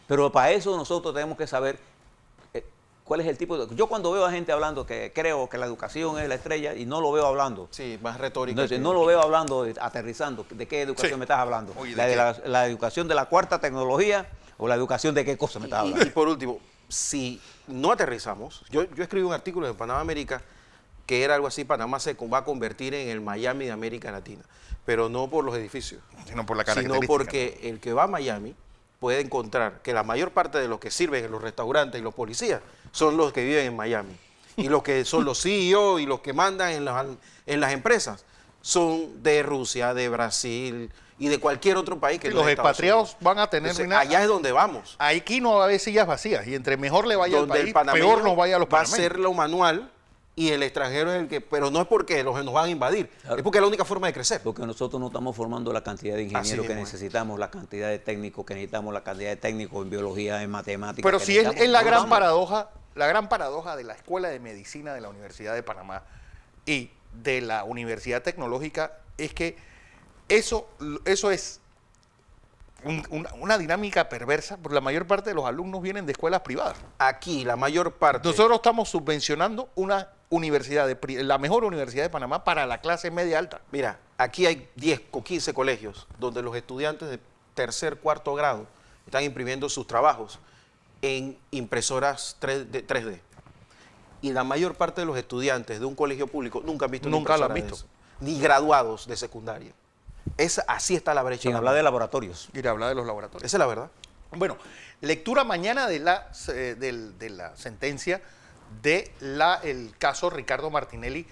Pero para eso nosotros tenemos que saber cuál es el tipo de... Yo cuando veo a gente hablando que creo que la educación es la estrella y no lo veo hablando. Sí, más retórica. Entonces, que- no lo veo hablando, aterrizando. ¿De qué educación Sí. me estás hablando? Oye, ¿de ¿La, de qué? la educación de la cuarta tecnología o la educación de qué cosa me estás Y hablando? por último, si no aterrizamos, yo escribí un artículo en Panamá América que era algo así: Panamá se va a convertir en el Miami de América Latina, pero no por los edificios, Sino por la sino característica. porque el que va a Miami puede encontrar que la mayor parte de los que sirven en los restaurantes y los policías son los que viven en Miami. Y los que son los CEO y los que mandan en las empresas son de Rusia, de Brasil y de cualquier otro país que Sí, no los es Estados expatriados Unidos. van a tener... Entonces, una- allá es donde vamos. Aquí no va a haber sillas vacías y entre mejor le vaya al Donde el país, panameño peor nos vaya a los va a panameños. ser lo manual y el extranjero es el que... Pero no es porque nos van a invadir, Claro. es porque es la única forma de crecer. Porque nosotros no estamos formando la cantidad de Así ingenieros que mismo es. necesitamos, la cantidad de técnicos que necesitamos, la cantidad de técnicos en biología, en matemáticas. Pero que si es necesitamos. la No gran vamos. paradoja de la Escuela de Medicina de la Universidad de Panamá y de la Universidad Tecnológica es que eso es una dinámica perversa, porque la mayor parte de los alumnos vienen de escuelas privadas. Aquí la mayor parte... Nosotros estamos subvencionando una universidad, la mejor universidad de Panamá para la clase media alta. Mira, aquí hay 10 o 15 colegios donde los estudiantes de tercer, cuarto grado están imprimiendo sus trabajos en impresoras 3D. Y la mayor parte de los estudiantes de un colegio público nunca han visto una Nunca lo han impresora de visto. eso, ni graduados de secundaria. Así está la brecha. Sin hablar de laboratorios. Ir a hablar de los laboratorios. Esa es la verdad. Bueno, lectura mañana de la sentencia del caso Ricardo Martinelli,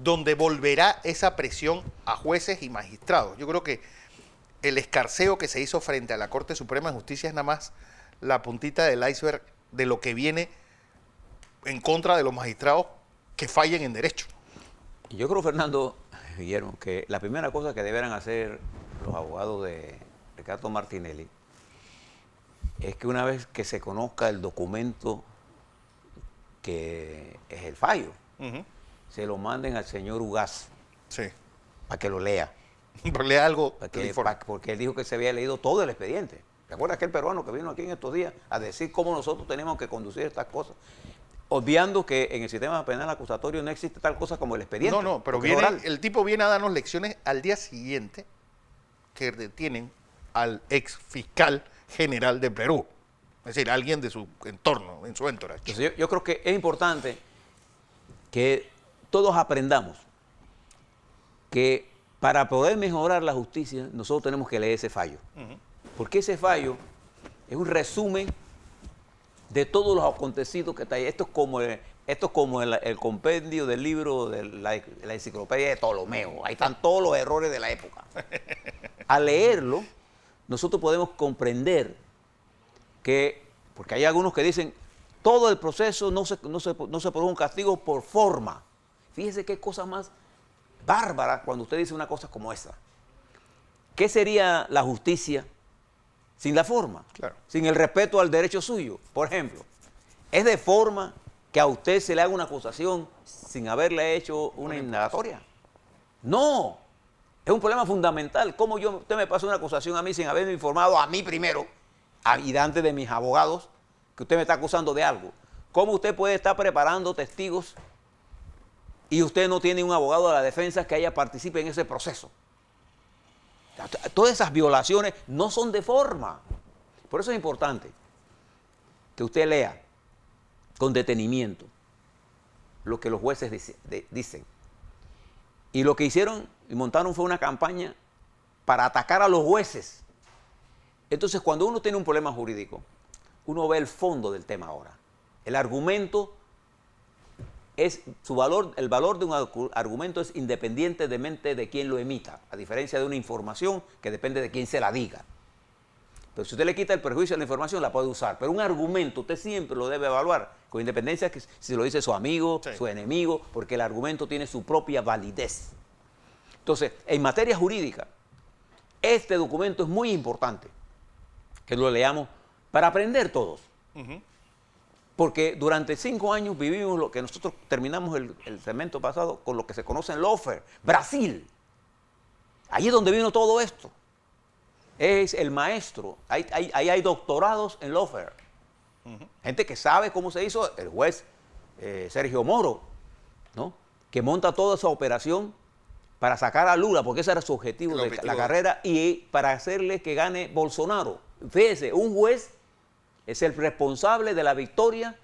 donde volverá esa presión a jueces y magistrados. Yo creo que el escarceo que se hizo frente a la Corte Suprema de Justicia es nada más la puntita del iceberg de lo que viene en contra de los magistrados que fallen en derecho. Y yo creo, Fernando, Guillermo, que la primera cosa que deberán hacer los abogados de Ricardo Martinelli es que una vez que se conozca el documento que es el fallo, se lo manden al señor Ugaz para que lo lea. Pero lea algo porque él dijo que se había leído todo el expediente. ¿Te acuerdas aquel peruano que vino aquí en estos días a decir cómo nosotros tenemos que conducir estas cosas? Obviando que en el sistema penal acusatorio no existe tal cosa como el expediente. No, pero el tipo viene a darnos lecciones al día siguiente que detienen al ex fiscal general de Perú. Es decir, alguien de su entorno, en su entourage. Entonces, yo creo que es importante que todos aprendamos que para poder mejorar la justicia, nosotros tenemos que leer ese fallo. Porque ese fallo es un resumen de todos los acontecidos que está ahí. Esto es como el compendio del libro de la enciclopedia de Ptolomeo. Ahí están todos los errores de la época. Al leerlo, nosotros podemos comprender que, porque hay algunos que dicen, todo el proceso no se produce un castigo por forma. Fíjese qué cosa más bárbara cuando usted dice una cosa como esa. ¿Qué sería la justicia sin la forma? Claro. Sin el respeto al derecho suyo. Por ejemplo, ¿es de forma que a usted se le haga una acusación sin haberle hecho una indagatoria? No. Es un problema fundamental. ¿Cómo usted me pasa una acusación a mí sin haberme informado a mí primero y delante de mis abogados que usted me está acusando de algo? ¿Cómo usted puede estar preparando testigos y usted no tiene un abogado de la defensa que participe en ese proceso? Todas esas violaciones no son de forma. Por eso es importante que usted lea con detenimiento lo que los jueces dicen. Y lo que hicieron y montaron fue una campaña para atacar a los jueces. Entonces, cuando uno tiene un problema jurídico, uno ve el fondo del tema ahora. El argumento es el valor de un argumento es independientemente de quién lo emita, a diferencia de una información que depende de quién se la diga. Pero si usted le quita el perjuicio a la información, la puede usar. Pero un argumento usted siempre lo debe evaluar, con independencia que si lo dice su amigo, su enemigo, porque el argumento tiene su propia validez. Entonces, en materia jurídica, este documento es muy importante que lo leamos para aprender todos. Porque durante 5 años vivimos lo que nosotros terminamos el segmento pasado con lo que se conoce en lawfare, Brasil. Ahí es donde vino todo esto. Es el maestro. Ahí hay doctorados en lawfare. Gente que sabe cómo se hizo. El juez Sergio Moro, ¿no? Que monta toda esa operación para sacar a Lula, porque ese era su objetivo de la carrera, y para hacerle que gane Bolsonaro. Fíjese, un juez es el responsable de la victoria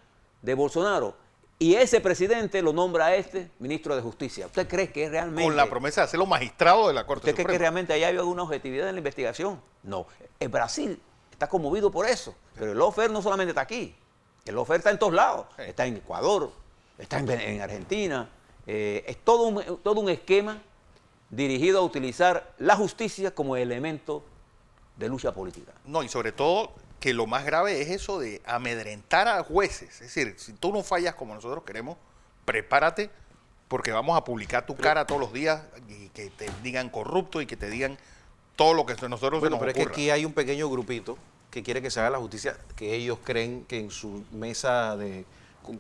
de Bolsonaro. Y ese presidente lo nombra a ministro de Justicia. ¿Usted cree que realmente... Con la promesa de hacerlo magistrado de la Corte Suprema? ¿Usted cree que realmente haya alguna objetividad en la investigación? No. El Brasil está conmovido por eso. Pero el lawfare no solamente está aquí. El lawfare está en todos lados. Está en Ecuador, está en Argentina. Es todo un esquema dirigido a utilizar la justicia como elemento de lucha política. No, y sobre todo que lo más grave es eso de amedrentar a jueces. Es decir, si tú no fallas como nosotros queremos, prepárate porque vamos a publicar tu cara todos los días y que te digan corrupto y que te digan todo lo que nosotros se nos ocurra. Es que aquí hay un pequeño grupito que quiere que se haga la justicia que ellos creen que en su mesa de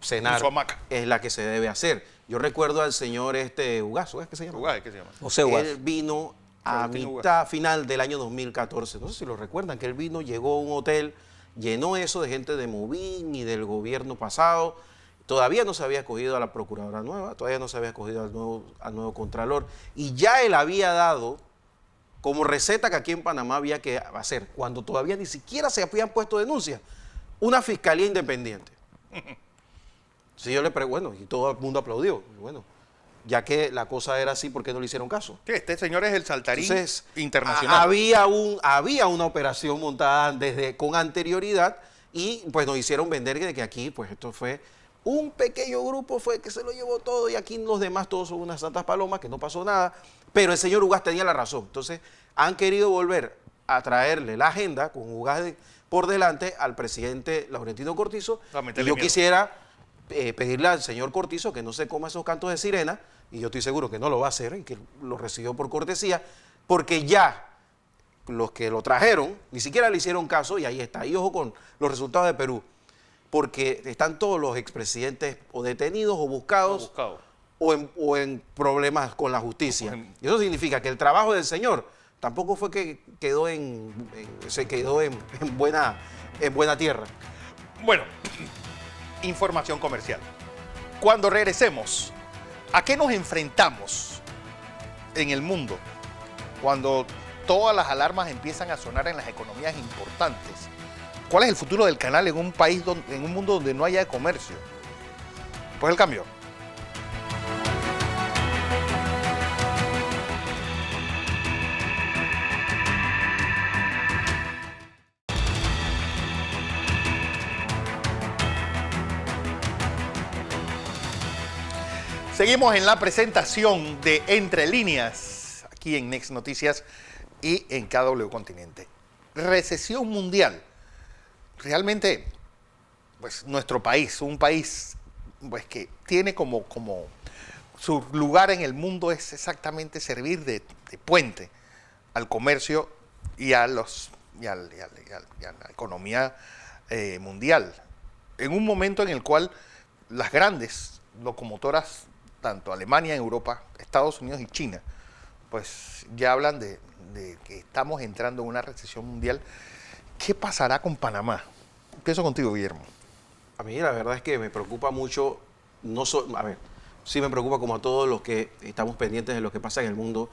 cenar es la que se debe hacer. Yo recuerdo al señor Ugazo, ¿es que se llama? Ugaz, ¿qué se llama? José Ugaz. Él vino a mitad final del año 2014. No sé si lo recuerdan, que él vino, llegó a un hotel, llenó eso de gente de Movín y del gobierno pasado. Todavía no se había escogido a la procuradora nueva, todavía no se había escogido al nuevo contralor. Y ya él había dado como receta que aquí en Panamá había que hacer, cuando todavía ni siquiera se habían puesto denuncias, una fiscalía independiente. Si yo le pregunto, bueno, y todo el mundo aplaudió. Bueno, ya que la cosa era así, ¿por qué no le hicieron caso? Sí, este señor es el saltarín. Entonces, internacional. Había una operación montada con anterioridad y pues nos hicieron vender de que aquí, pues esto fue un pequeño grupo fue que se lo llevó todo y aquí los demás todos son unas santas palomas, que no pasó nada. Pero el señor Ugaz tenía la razón. Entonces han querido volver a traerle la agenda con Ugaz por delante al presidente Laurentino Cortizo. Y yo quisiera pedirle al señor Cortizo que no se coma esos cantos de sirena, y yo estoy seguro que no lo va a hacer y que lo recibió por cortesía, porque ya los que lo trajeron ni siquiera le hicieron caso y ahí está. Y ojo con los resultados de Perú, porque están todos los expresidentes o detenidos o buscados o en problemas con la justicia. Y eso significa que el trabajo del señor tampoco fue que quedó se quedó en buena tierra. Bueno, información comercial. Cuando regresemos, ¿a qué nos enfrentamos en el mundo cuando todas las alarmas empiezan a sonar en las economías importantes? ¿Cuál es el futuro del canal en un país, en un mundo donde no haya comercio? Pues el cambio. Seguimos en la presentación de Entre Líneas, aquí en Next Noticias y en KW Continente. Recesión mundial. Realmente, pues nuestro país, un país pues, que tiene como su lugar en el mundo es exactamente servir de puente al comercio y a la economía mundial. En un momento en el cual las grandes locomotoras, tanto Alemania, Europa, Estados Unidos y China, pues ya hablan de que estamos entrando en una recesión mundial. ¿Qué pasará con Panamá? Empiezo contigo, Guillermo. A mí la verdad es que me preocupa mucho, sí me preocupa como a todos los que estamos pendientes de lo que pasa en el mundo,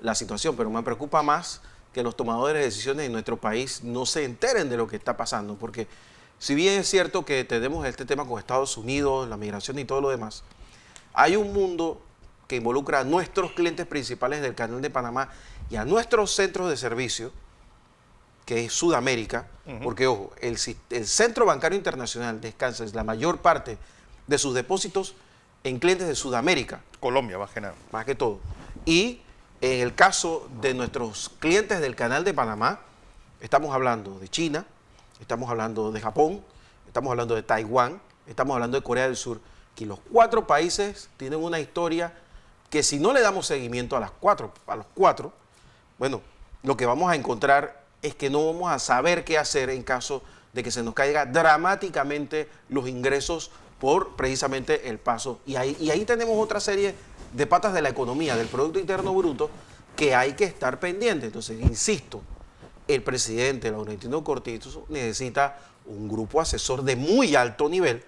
la situación, pero me preocupa más que los tomadores de decisiones en nuestro país no se enteren de lo que está pasando, porque si bien es cierto que tenemos este tema con Estados Unidos, la migración y todo lo demás, hay un mundo que involucra a nuestros clientes principales del Canal de Panamá y a nuestros centros de servicio, que es Sudamérica, porque, ojo, el Centro Bancario Internacional descansa la mayor parte de sus depósitos en clientes de Sudamérica. Colombia, más que nada. Más que todo. Y en el caso de nuestros clientes del Canal de Panamá, estamos hablando de China, estamos hablando de Japón, estamos hablando de Taiwán, estamos hablando de Corea del Sur, que los 4 países tienen una historia que si no le damos seguimiento a los cuatro, bueno, lo que vamos a encontrar es que no vamos a saber qué hacer en caso de que se nos caiga dramáticamente los ingresos por precisamente el paso. Y ahí tenemos otra serie de patas de la economía, del Producto Interno Bruto, que hay que estar pendiente. Entonces, insisto, el presidente Laurentino Cortizo necesita un grupo asesor de muy alto nivel,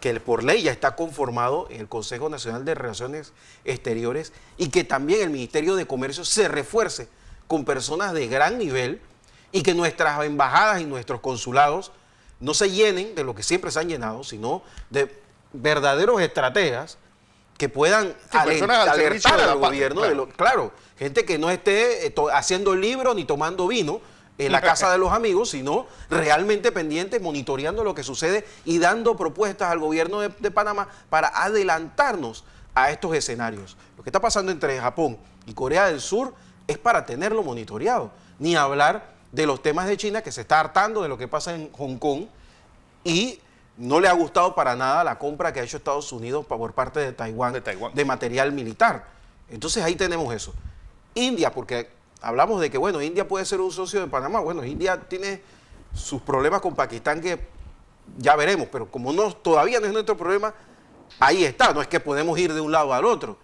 que por ley ya está conformado en el Consejo Nacional de Relaciones Exteriores, y que también el Ministerio de Comercio se refuerce con personas de gran nivel y que nuestras embajadas y nuestros consulados no se llenen de lo que siempre se han llenado, sino de verdaderos estrategas que puedan alertar al gobierno. Claro, gente que no esté haciendo libros ni tomando vino en la casa de los amigos, sino realmente pendientes, monitoreando lo que sucede y dando propuestas al gobierno de Panamá para adelantarnos a estos escenarios. Lo que está pasando entre Japón y Corea del Sur es para tenerlo monitoreado. Ni hablar de los temas de China, que se está hartando de lo que pasa en Hong Kong y no le ha gustado para nada la compra que ha hecho Estados Unidos por parte de Taiwán de material militar. Entonces ahí tenemos eso. India, porque hablamos de que, bueno, India puede ser un socio de Panamá. Bueno, India tiene sus problemas con Pakistán que ya veremos, pero como todavía no es nuestro problema, ahí está. No es que podemos ir de un lado al otro.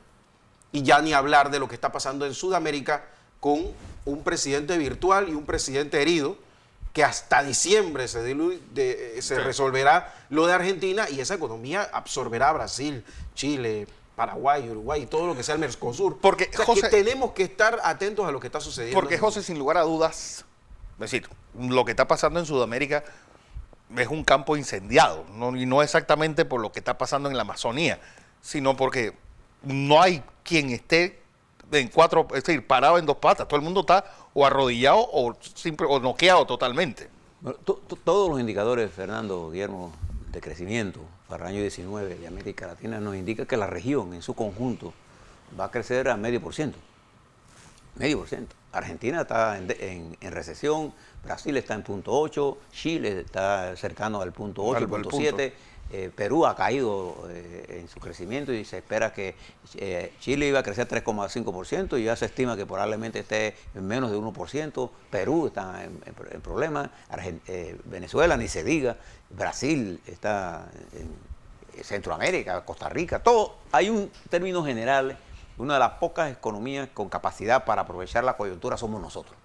Y ya ni hablar de lo que está pasando en Sudamérica con un presidente virtual y un presidente herido, que hasta diciembre se resolverá lo de Argentina y esa economía absorberá a Brasil, Chile, Paraguay, Uruguay y todo lo que sea el Mercosur. Porque, José, que tenemos que estar atentos a lo que está sucediendo. Porque, José, sin lugar a dudas, es decir, lo que está pasando en Sudamérica es un campo incendiado, y no exactamente por lo que está pasando en la Amazonía, sino porque no hay quien esté es decir, parado en 2 patas. Todo el mundo está o arrodillado o noqueado totalmente. Bueno, todos los indicadores, Fernando, Guillermo, de crecimiento para el año 19 de América Latina nos indica que la región en su conjunto va a crecer a 0,5%. 0,5%. Argentina está en recesión, Brasil está en 0,8%, Chile está cercano al 0,8, 0,7%, Perú ha caído en su crecimiento y se espera que Chile iba a crecer 3,5% y ya se estima que probablemente esté en menos de 1%. Perú está en problemas, Venezuela ni se diga, Brasil está en Centroamérica, Costa Rica, todo. Hay un término general, una de las pocas economías con capacidad para aprovechar la coyuntura somos nosotros.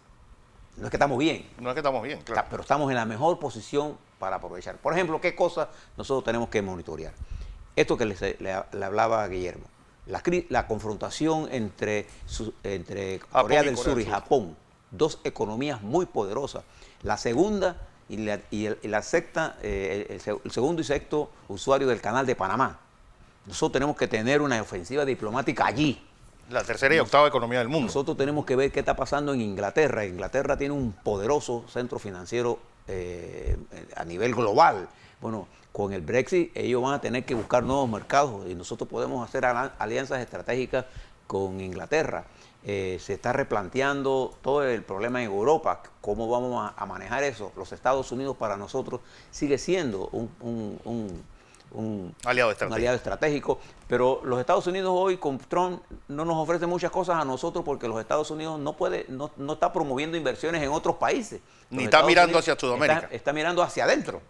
No es que estamos bien. No es que estamos bien, claro. Pero estamos en la mejor posición para aprovechar. Por ejemplo, ¿qué cosas nosotros tenemos que monitorear? Esto que le hablaba a Guillermo, la confrontación entre Corea del Sur y Japón, dos economías muy poderosas. La segunda y la sexta, el segundo y sexto usuario del canal de Panamá. Nosotros tenemos que tener una ofensiva diplomática allí. La tercera y octava economía del mundo. Nosotros tenemos que ver qué está pasando en Inglaterra. Inglaterra tiene un poderoso centro financiero a nivel global. Bueno, con el Brexit ellos van a tener que buscar nuevos mercados y nosotros podemos hacer alianzas estratégicas con Inglaterra. Se está replanteando todo el problema en Europa, cómo vamos a manejar eso. Los Estados Unidos para nosotros sigue siendo un aliado estratégico, pero los Estados Unidos hoy con Trump no nos ofrece muchas cosas a nosotros porque los Estados Unidos no está promoviendo inversiones en otros países. Ni está mirando hacia Sudamérica. Está mirando hacia adentro.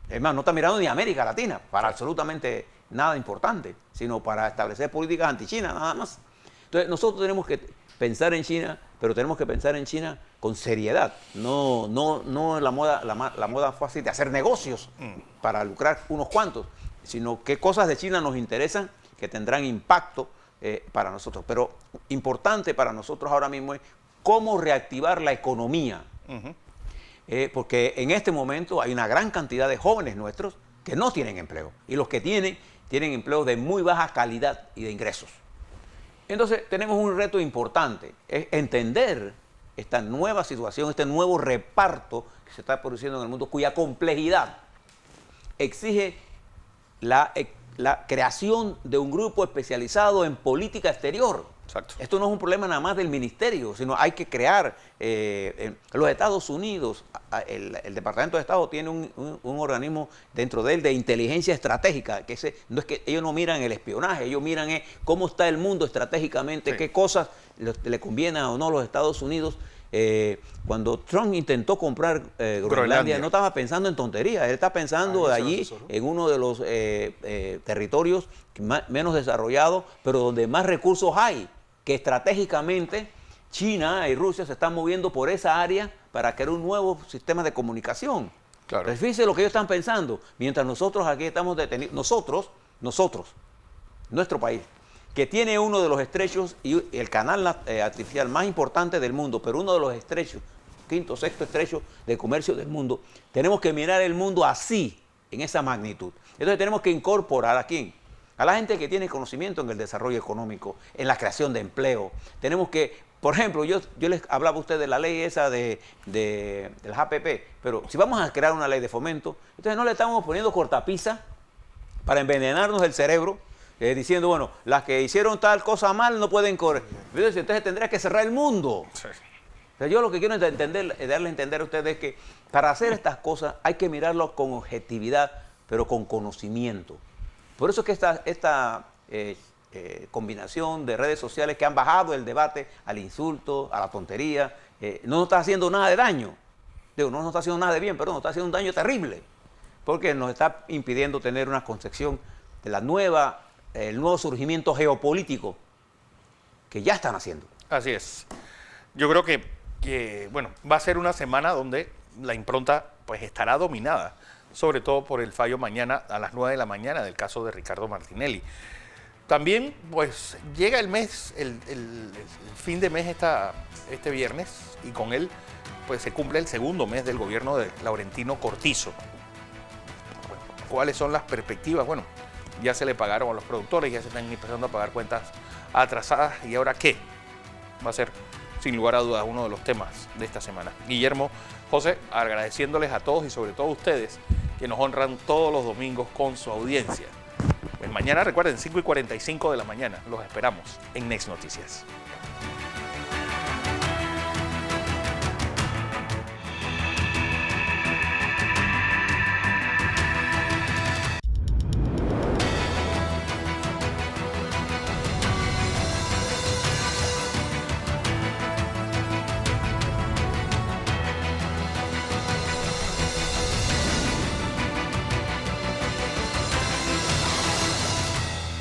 Es más, no está mirando ni a América Latina para absolutamente nada importante, sino para establecer políticas anti-China, nada más. Entonces nosotros tenemos que pensar en China, pero tenemos que pensar en China con seriedad, no la moda fácil de hacer negocios para lucrar unos cuantos, sino qué cosas de China nos interesan que tendrán impacto para nosotros. Pero importante para nosotros ahora mismo es cómo reactivar la economía. Porque en este momento hay una gran cantidad de jóvenes nuestros que no tienen empleo. Y los que tienen empleos de muy baja calidad y de ingresos. Entonces tenemos un reto importante, es entender esta nueva situación, este nuevo reparto que se está produciendo en el mundo, cuya complejidad exige la creación de un grupo especializado en política exterior. Exacto. Esto no es un problema nada más del ministerio, sino hay que crear. Los Estados Unidos, el Departamento de Estado tiene un organismo dentro de él de inteligencia estratégica, que no es que ellos no miran el espionaje, ellos miran cómo está el mundo estratégicamente, sí, qué cosas le conviene o no a los Estados Unidos. Cuando Trump intentó comprar Groenlandia, no estaba pensando en tonterías, él está pensando allí en uno de los territorios menos desarrollados, pero donde más recursos hay, que estratégicamente China y Rusia se están moviendo por esa área para crear un nuevo sistema de comunicación. Claro. Pero fíjense lo que ellos están pensando, mientras nosotros aquí estamos detenidos, nosotros, nuestro país, que tiene uno de los estrechos y el canal artificial más importante del mundo, pero uno de los estrechos, quinto, sexto estrecho de comercio del mundo, tenemos que mirar el mundo así, en esa magnitud. Entonces tenemos que incorporar ¿a quién? A la gente que tiene conocimiento en el desarrollo económico, en la creación de empleo. Tenemos que, por ejemplo, yo les hablaba a usted de la ley esa del APP, pero si vamos a crear una ley de fomento, entonces no le estamos poniendo cortapisa para envenenarnos el cerebro, diciendo, bueno, las que hicieron tal cosa mal no pueden correr. Entonces tendría que cerrar el mundo. Sí. O sea, yo lo que quiero darle a entender a ustedes es que para hacer estas cosas hay que mirarlo con objetividad, pero con conocimiento. Por eso es que esta combinación de redes sociales que han bajado el debate al insulto, a la tontería, no nos está haciendo nada de daño. Digo, no nos está haciendo nada de bien, pero nos está haciendo un daño terrible. Porque nos está impidiendo tener una concepción de el nuevo surgimiento geopolítico que ya están haciendo. Así es. Yo creo que bueno, va a ser una semana donde la impronta pues estará dominada, sobre todo por el fallo mañana a las 9 de la mañana del caso de Ricardo Martinelli. También pues llega el mes, el fin de mes este viernes, y con él pues se cumple el segundo mes del gobierno de Laurentino Cortizo. Bueno, ¿cuáles son las perspectivas? Bueno, ya se le pagaron a los productores, ya se están empezando a pagar cuentas atrasadas, ¿y ahora qué? Va a ser, sin lugar a dudas, uno de los temas de esta semana. Guillermo, José, agradeciéndoles a todos y sobre todo a ustedes que nos honran todos los domingos con su audiencia. Pues mañana, recuerden, 5:45 de la mañana, los esperamos en Next Noticias.